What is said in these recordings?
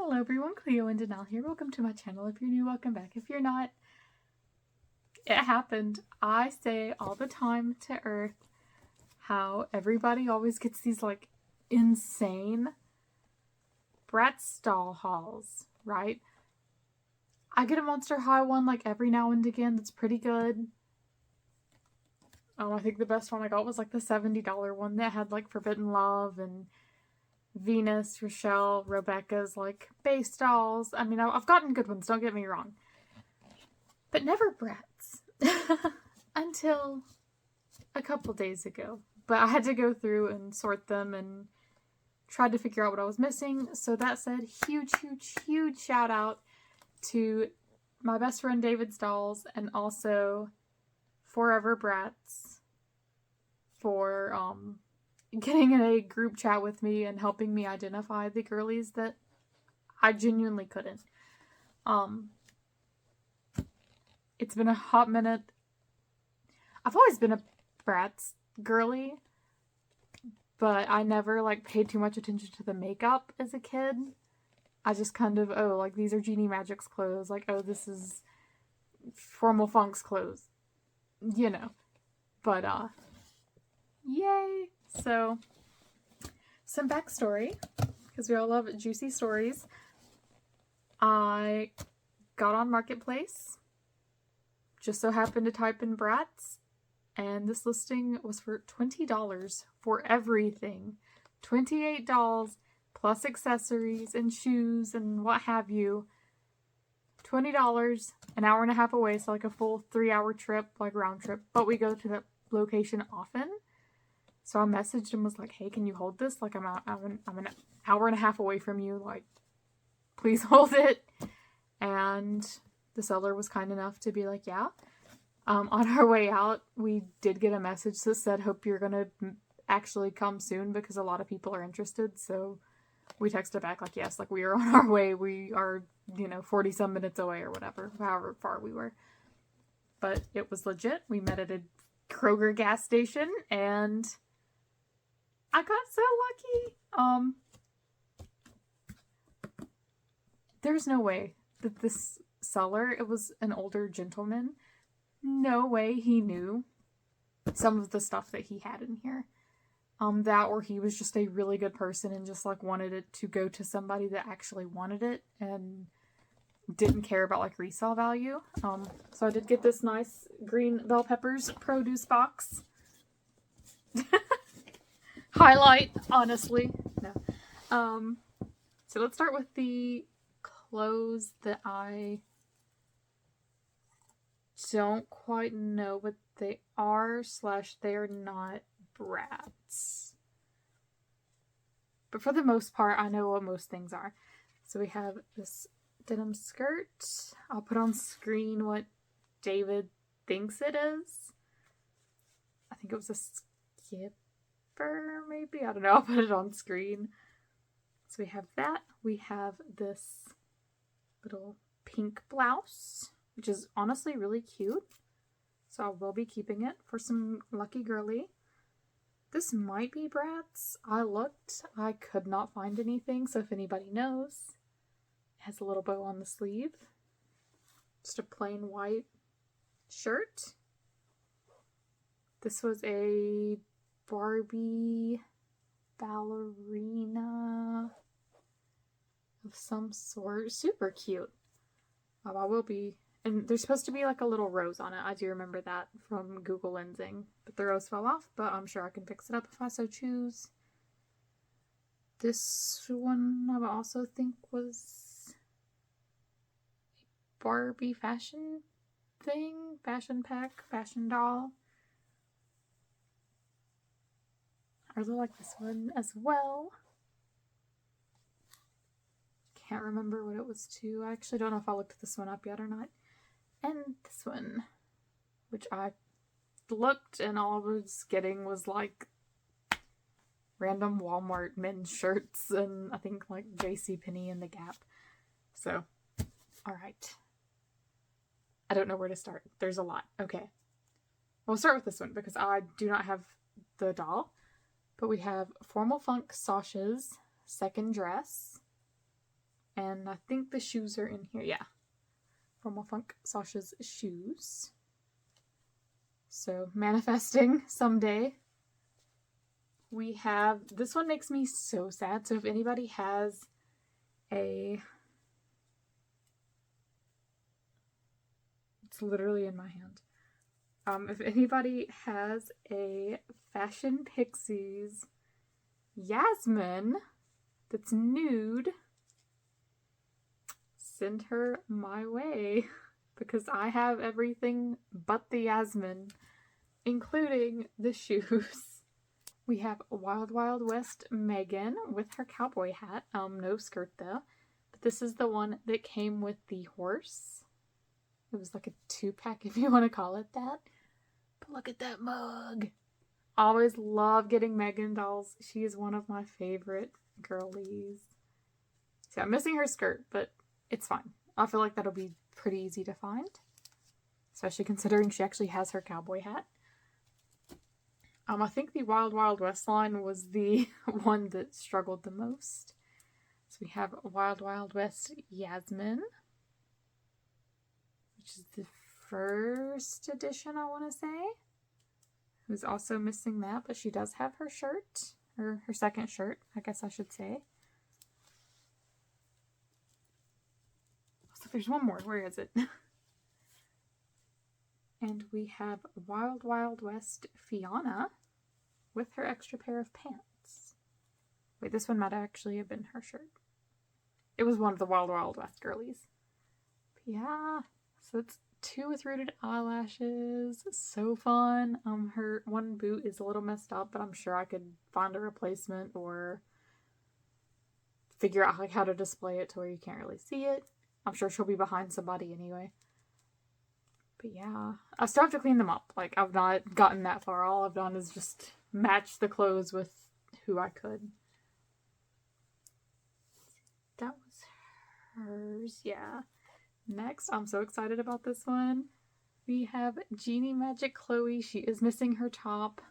Hello everyone, Cleo and Denal here. Welcome to my channel. If you're new, welcome back. If you're not, it happened. I say all the time to Earth how everybody always gets these like insane Bratz doll hauls, right? I get a Monster High one like every now and again that's pretty good. I think the best one I got was like the $70 one that had like Forbidden Love and Venus, Rochelle, Rebecca's like base dolls. I mean, I've gotten good ones, don't get me wrong. But never Bratz. Until a couple days ago. But I had to go through and sort them and tried to figure out what I was missing. So that said, huge shout out to my best friend David's dolls and also Forever Bratz for getting in a group chat with me and helping me identify the girlies that I genuinely couldn't. It's been a hot minute. I've always been a Bratz girly, but I never like paid too much attention to the makeup as a kid. I just kind of, oh, like these are Genie Magic's clothes. Like, oh, this is Formal Funk's clothes. You know. But, yay! So, some backstory, because we all love juicy stories. I got on Marketplace, just so happened to type in Bratz, and this listing was for $20 for everything. 28 dolls, plus accessories and shoes and what have you. $20, an hour and a half away, so like a full 3-hour trip, like round trip, but we go to that location often. So I messaged him, was like, hey, can you hold this? Like, I'm an hour and a half away from you. Like, please hold it. And the seller was kind enough to be like, yeah. On our way out, we did get a message that said, hope you're going to actually come soon because a lot of people are interested. So we texted back like, yes, like we are on our way. We are, 40 some minutes away or whatever, however far we were. But it was legit. We met at a Kroger gas station and I got so lucky. There's no way that this seller, it was an older gentleman, no way he knew some of the stuff that he had in here. That or he was just a really good person and just like wanted it to go to somebody that actually wanted it and didn't care about like resale value. So I did get this nice green bell peppers produce box. Highlight, honestly. No. So let's start with the clothes that I don't quite know what they are / they're not Bratz. But for the most part, I know what most things are. So we have this denim skirt. I'll put on screen what David thinks it is. I think it was a skipper, maybe? I don't know. I'll put it on screen. So we have that. We have this little pink blouse, which is honestly really cute. So I will be keeping it for some lucky girly. This might be Bratz. I looked. I could not find anything. So if anybody knows, it has a little bow on the sleeve. Just a plain white shirt. This was a Barbie ballerina of some sort. Super cute. I will be... And there's supposed to be like a little rose on it. I do remember that from Google Lensing. But the rose fell off, but I'm sure I can fix it up if I so choose. This one I also think was a Barbie fashion thing. Fashion pack. Fashion doll. I really like this one as well. Can't remember what it was to. I actually don't know if I looked this one up yet or not. And this one, which I looked and all I was getting was like random Walmart men's shirts and I think like JCPenney and The Gap. So, alright. I don't know where to start. There's a lot. Okay. We'll start with this one because I do not have the doll. But we have Formal Funk Sasha's second dress. And I think the shoes are in here. Yeah. From Funk Sasha's shoes. So, manifesting someday. We have, this one makes me so sad. So if anybody has it's literally in my hand. If anybody has a Fashion Pixiez Yasmin that's nude, send her my way, because I have everything but the Yasmin, including the shoes. We have Wild Wild West Meygan with her cowboy hat. No skirt though. But this is the one that came with the horse. It was like a 2-pack if you want to call it that. But look at that mug. Always love getting Meygan dolls. She is one of my favorite girlies. So I'm missing her skirt, but it's fine. I feel like that'll be pretty easy to find. Especially considering she actually has her cowboy hat. I think the Wild Wild West line was the one that struggled the most. So we have Wild Wild West Yasmin, which is the first edition, I want to say. Who's also missing that, but she does have her shirt, or her second shirt, I guess I should say. So there's one more. Where is it? And we have Wild Wild West Fianna with her extra pair of pants. Wait, this one might actually have been her shirt. It was one of the Wild Wild West girlies. But yeah, so it's 2 with rooted eyelashes. So fun. Her one boot is a little messed up, but I'm sure I could find a replacement or figure out like how to display it to where you can't really see it. I'm sure she'll be behind somebody anyway. But yeah, I still have to clean them up. Like, I've not gotten that far. All I've done is just match the clothes with who I could. That was hers, yeah. Next, I'm so excited about this one. We have Genie Magic Chloe. She is missing her top.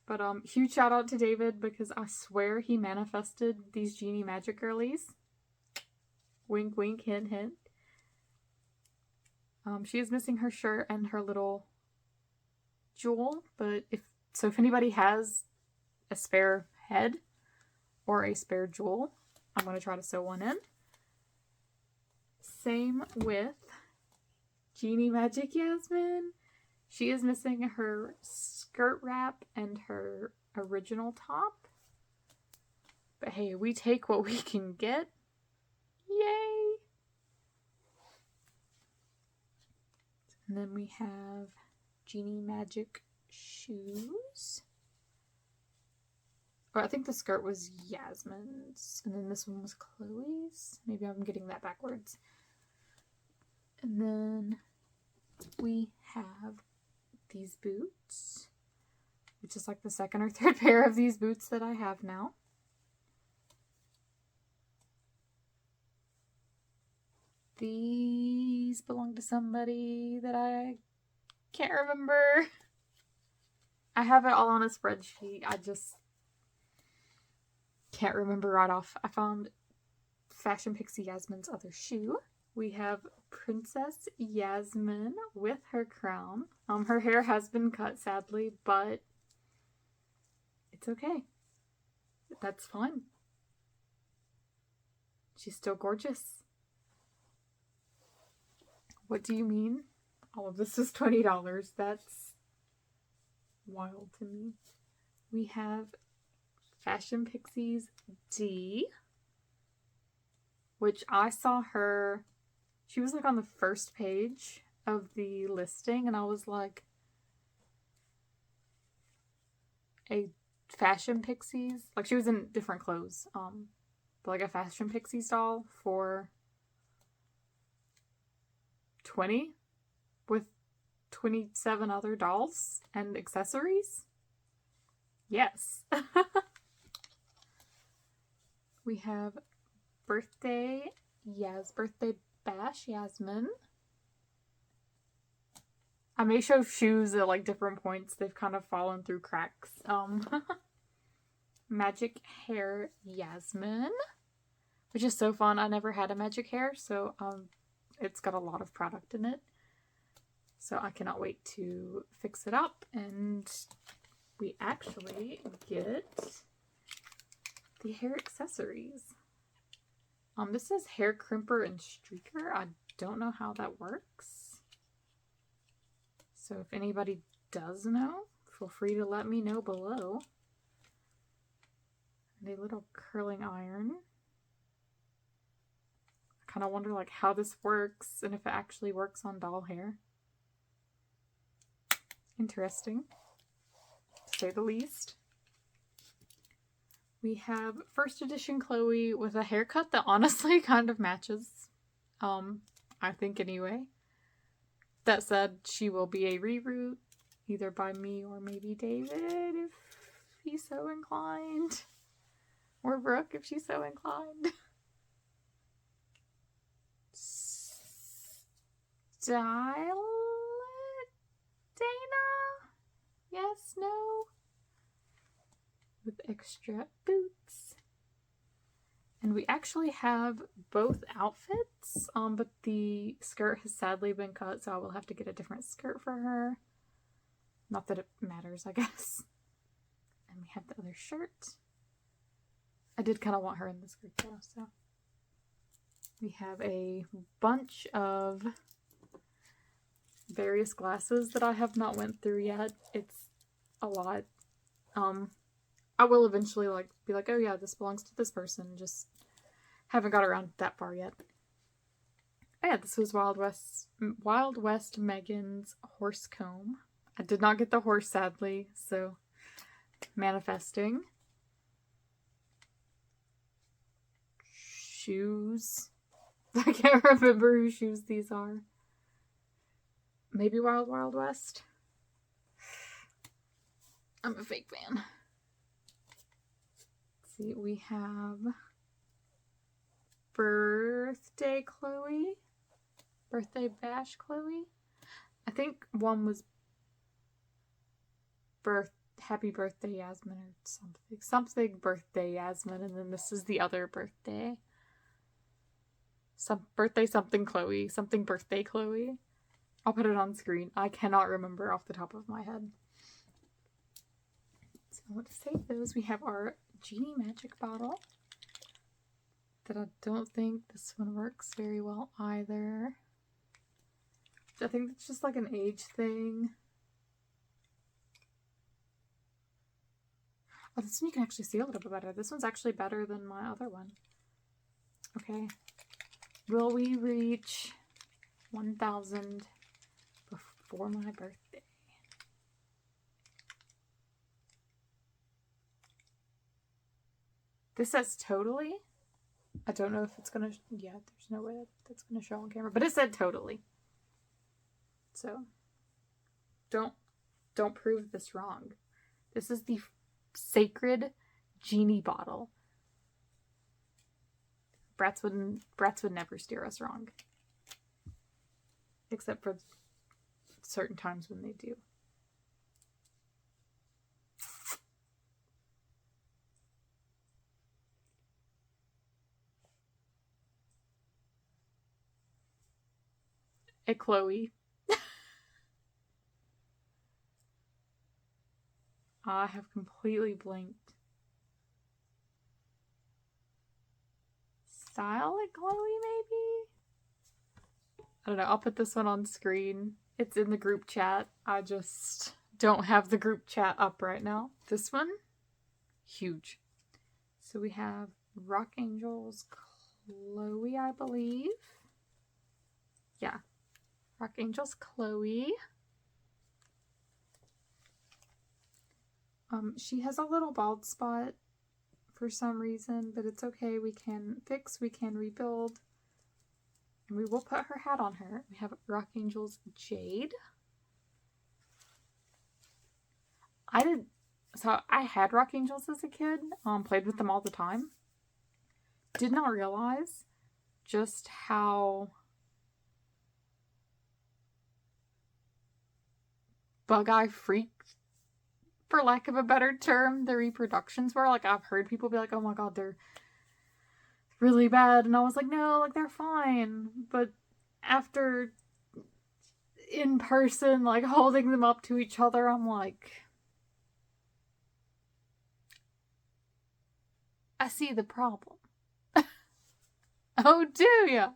But huge shout out to David, because I swear he manifested these Genie Magic girlies. Wink, wink, hint, hint. She is missing her shirt and her little jewel, but if anybody has a spare head or a spare jewel, I'm going to try to sew one in. Same with Genie Magic Yasmin. She is missing her skirt wrap and her original top. But hey, we take what we can get. Yay! And then we have Genie Magic shoes. Or I think the skirt was Yasmin's. And then this one was Chloe's. Maybe I'm getting that backwards. And then we have these boots. Which is like the second or third pair of these boots that I have now. These belong to somebody that I can't remember. I have it all on a spreadsheet. I just can't remember right off. I found Fashion Pixie Yasmin's other shoe. We have Princess Yasmin with her crown. Her hair has been cut, sadly, but it's okay. That's fine. She's still gorgeous. What do you mean? All of this is $20. That's wild to me. We have Fashion Pixiez D, which I saw her, she was like on the first page of the listing, and I was like, a Fashion Pixiez? Like, she was in different clothes, but like a Fashion Pixiez doll for 20 with 27 other dolls and accessories? Yes. We have Birthday Bash Yasmin. I may show shoes at like different points. They've kind of fallen through cracks. Magic Hair Yasmin, which is so fun. I never had a magic hair, so it's got a lot of product in it. So I cannot wait to fix it up, and we actually get the hair accessories. This is hair crimper and streaker. I don't know how that works. So if anybody does know, feel free to let me know below. And a little curling iron. I kind of wonder like how this works and if it actually works on doll hair. Interesting, to say the least. We have first edition Chloe with a haircut that honestly kind of matches. I think anyway. That said, she will be a reroot, either by me or maybe David if he's so inclined. Or Brooke if she's so inclined. Style it, Dana? Yes, no? With extra boots. And we actually have both outfits, but the skirt has sadly been cut, so I will have to get a different skirt for her. Not that it matters, I guess. And we have the other shirt. I did kind of want her in the skirt though, so. We have a bunch of various glasses that I have not went through yet. It's a lot. I will eventually like be like, oh yeah, this belongs to this person. Just haven't got around that far yet. Oh yeah, this was Wild West Meygan's horse comb. I did not get the horse, sadly, so manifesting. Shoes. I can't remember whose shoes these are. Maybe Wild West. I'm a fake fan. Let's see, we have Birthday Chloe. Birthday Bash Chloe. I think one was Happy Birthday Yasmin or something. Something Birthday Yasmin, and then this is the other birthday. Something Chloe. Something Birthday Chloe. I'll put it on screen. I cannot remember off the top of my head. So let's save those. We have our Genie Magic bottle. That I don't think this one works very well either. I think it's just like an age thing. Oh, this one you can actually see a little bit better. This one's actually better than my other one. Okay. Will we reach 1,000 before my birthday? This says totally. I don't know if it's gonna, yeah, there's no way that's gonna show on camera, but it said totally. So, don't prove this wrong. This is the sacred genie bottle. Bratz would never steer us wrong. Except for certain times when they do. A Chloe. I have completely blinked. Style like Chloe, maybe? I don't know. I'll put this one on screen. It's in the group chat. I just don't have the group chat up right now. This one, huge. So we have Rock Angelz Chloe, I believe. Yeah. Rock Angelz Chloe. She has a little bald spot for some reason, but it's okay. We can fix, we can rebuild. And we will put her hat on her. We have Rock Angelz Jade. I had Rock Angelz as a kid. Played with them all the time. Did not realize just how bug-eye freak, for lack of a better term, the reproductions were. Like, I've heard people be like, oh my god, they're really bad. And I was like, no, like, they're fine. But after in person, like, holding them up to each other, I'm like, I see the problem. Oh, do ya?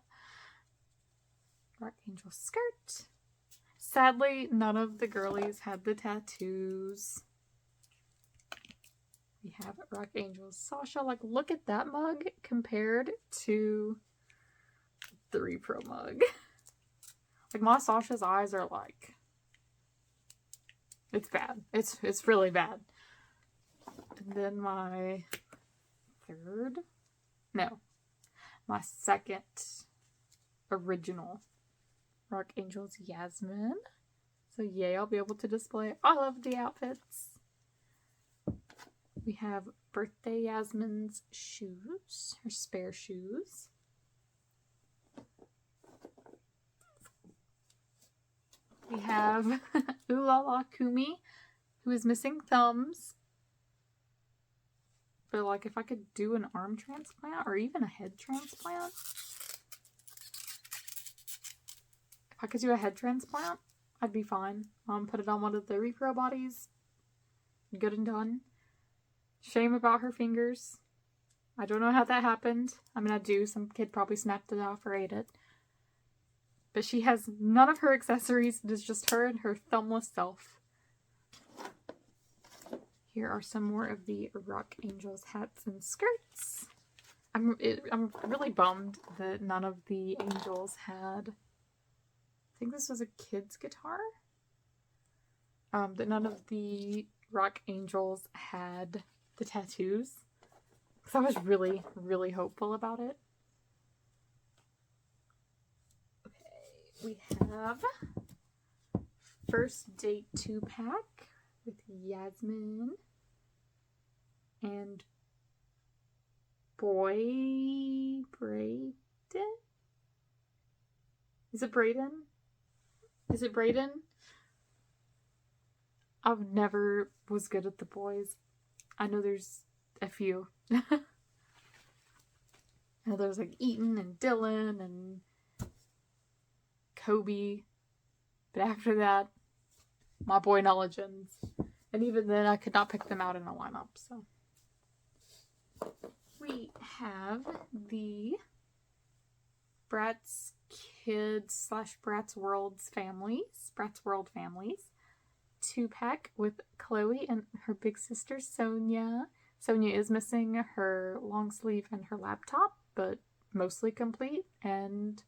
Rock Angel skirt. Sadly, none of the girlies had the tattoos. We have Rock Angel's Sasha. Like, look at that mug compared to the Repro mug. Like, my Sasha's eyes are like... It's bad. It's really bad. And then my my second original Rock Angel's Yasmin. So yay, I'll be able to display all of the outfits. We have Birthday Yasmin's shoes, her spare shoes. We have Ooh La La Kumi, who is missing thumbs. But like, if I could do an arm transplant or even a head transplant. If I could do a head transplant, I'd be fine. Put it on one of the Repro bodies. Good and done. Shame about her fingers. I don't know how that happened. I mean, I do. Some kid probably snapped it off or ate it. But she has none of her accessories. It is just her and her thumbless self. Here are some more of the Rock Angels hats and skirts. I'm really bummed that none of the angels had... I think this was a kid's guitar. That none of the Rock Angels had the tattoos. Because I was really, really hopeful about it. Okay, we have First Date 2-pack with Yasmin and Braden? Is it Braden? Is it Braden? I've never was good at the boys. I know there's a few. I know there's like Eaton and Dylan and Kobe. But after that, my boy knowledge ends. And even then, I could not pick them out in a lineup, so. We have the Bratz Kidz / Bratz World families. 2-pack with Cloe and her big sister Sonya. Sonya is missing her long sleeve and her laptop, but mostly complete and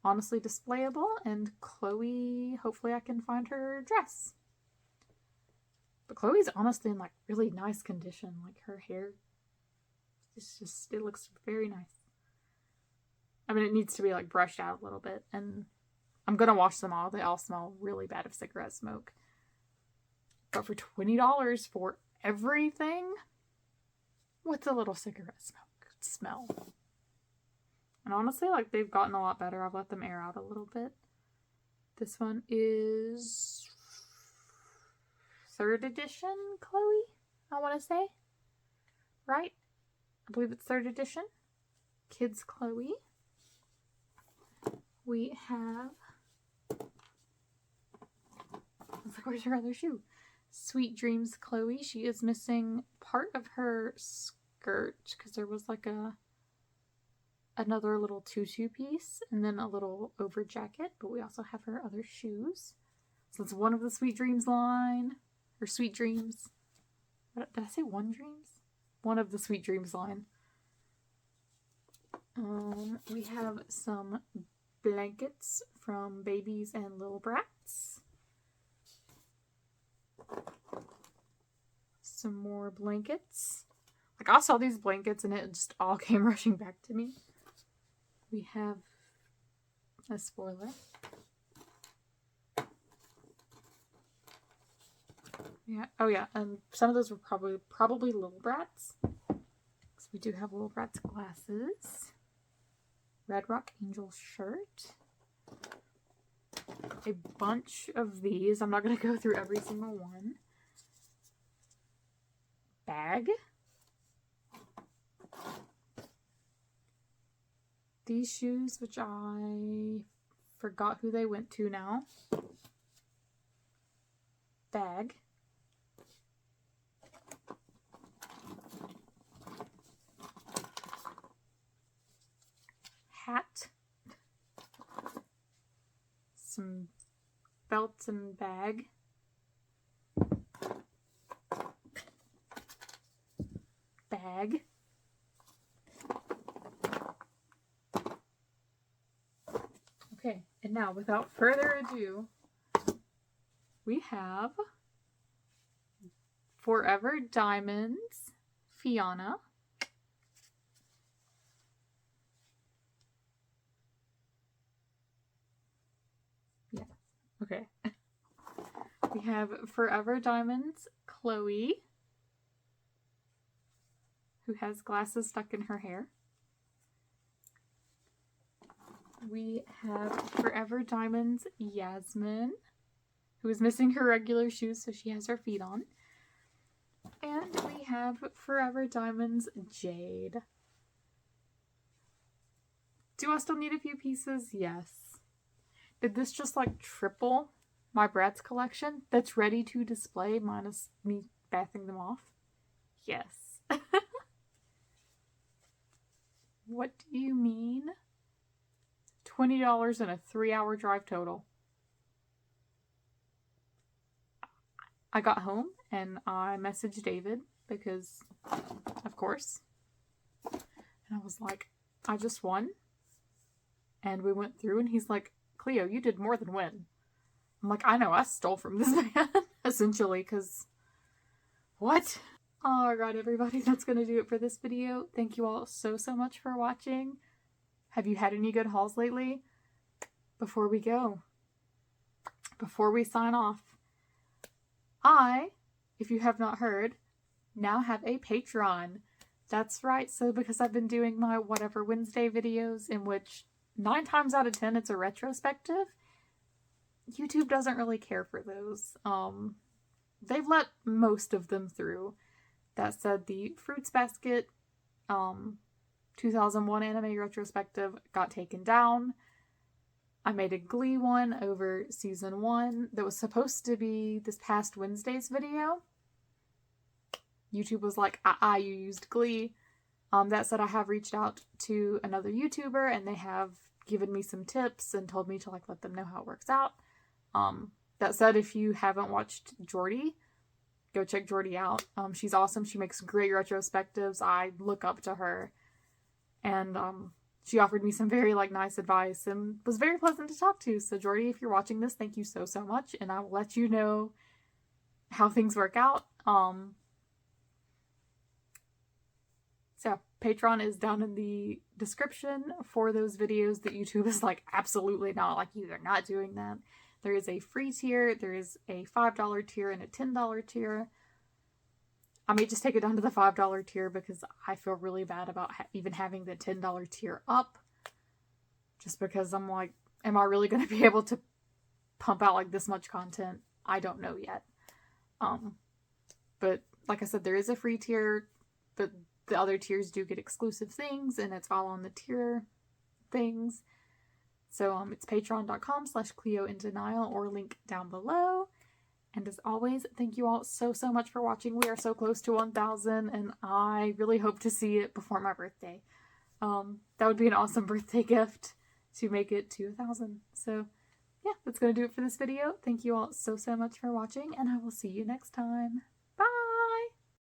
honestly displayable. And Cloe, hopefully I can find her dress. But Chloe's honestly in like really nice condition. Like her hair, it looks very nice. I mean, it needs to be like brushed out a little bit, and I'm gonna wash them all. They all smell really bad of cigarette smoke. But for $20 for everything, what's a little cigarette smoke smell? And honestly, like, they've gotten a lot better. I've let them air out a little bit. This one is 3rd edition Chloe, I want to say. Right? I believe it's 3rd edition. Kids Chloe. We have... I was like, where's your other shoe? Sweet Dreams Chloe. She is missing part of her skirt because there was like another little tutu piece and then a little over jacket, but we also have her other shoes. So it's one of the Sweet Dreams line, or Sweet Dreams. What, did I say One Dreams? One of the Sweet Dreams line. We have some blankets from Babies and Little Bratz. Some more blankets. Like, I saw these blankets and it just all came rushing back to me. We have a spoiler. Yeah. Oh yeah, and some of those were probably Little Bratz. So we do have Little Bratz glasses. Red Rock Angel shirt. A bunch of these. I'm not going to go through every single one. Bag. these shoes, which I forgot who they went to now. Bag. Hat. Some belts and bag. Bag. Okay, and now without further ado, we have Forever Diamonds, Fianna. Yeah, okay. We have Forever Diamonds, Cloe, who has glasses stuck in her hair. We have Forever Diamonds, Yasmin, who is missing her regular shoes, so she has her feet on. And we have Forever Diamonds, Jade. Do I still need a few pieces? Yes. Did this just like triple my Bratz collection that's ready to display minus me bathing them off? Yes. What do you mean? $20 and a 3-hour drive total. I got home and I messaged David because, of course, and I was like, I just won. And we went through and he's like, Cleo, you did more than win. I'm like, I know, I stole from this man, essentially, because what? Alright, everybody, that's going to do it for this video. Thank you all so much for watching. Have you had any good hauls lately? Before we go, before we sign off, I, if you have not heard, now have a Patreon. That's right, so because I've been doing my Whatever Wednesday videos, in which 9 times out of 10 it's a retrospective, YouTube doesn't really care for those. They've let most of them through. That said, the Fruits Basket 2001 anime retrospective got taken down. I made a Glee one over season 1 that was supposed to be this past Wednesday's video. YouTube was like, you used Glee. That said, I have reached out to another YouTuber and they have given me some tips and told me to like let them know how it works out. That said, if you haven't watched Jordy, go check Jordy out. She's awesome. She makes great retrospectives. I look up to her. And she offered me some very like nice advice and was very pleasant to talk to. So Jordy, if you're watching this, thank you so much. And I will let you know how things work out. So Patreon is down in the description for those videos that YouTube is like, absolutely not. Like, you are not doing that. There is a free tier. There is a $5 tier and a $10 tier. I may just take it down to the $5 tier because I feel really bad about even having the $10 tier up. Just because I'm like, am I really going to be able to pump out like this much content? I don't know yet. But like I said, there is a free tier, but the other tiers do get exclusive things and it's all on the tier things. So it's patreon.com/CleoInDenial or link down below. And as always, thank you all so much for watching. We are so close to 1,000 and I really hope to see it before my birthday. That would be an awesome birthday gift to make it to 1,000. So yeah, that's going to do it for this video. Thank you all so much for watching and I will see you next time.